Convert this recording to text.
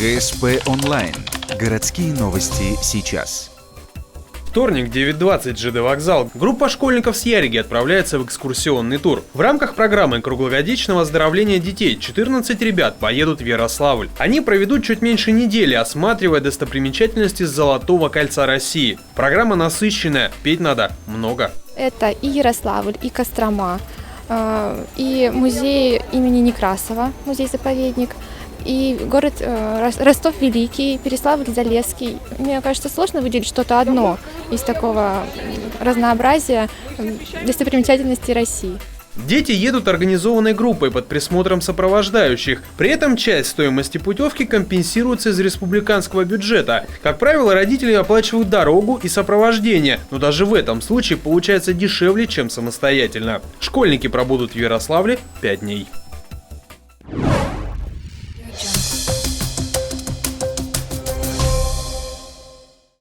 ГСП онлайн. Городские новости сейчас. Вторник, 9:20, ЖД вокзал. Группа школьников с Яриги отправляется в экскурсионный тур. В рамках программы круглогодичного оздоровления детей 14 ребят поедут в Ярославль. Они проведут чуть меньше недели, осматривая достопримечательности Золотого кольца России. Программа насыщенная, петь надо много. Это и Ярославль, и Кострома, и музей имени Некрасова, музей-заповедник, и город Ростов-Великий, Переславль-Залесский. Мне кажется, сложно выделить что-то одно из такого разнообразия достопримечательностей России. Дети едут организованной группой под присмотром сопровождающих. При этом часть стоимости путевки компенсируется из республиканского бюджета. Как правило, родители оплачивают дорогу и сопровождение, но даже в этом случае получается дешевле, чем самостоятельно. Школьники пробудут в Ярославле 5 дней.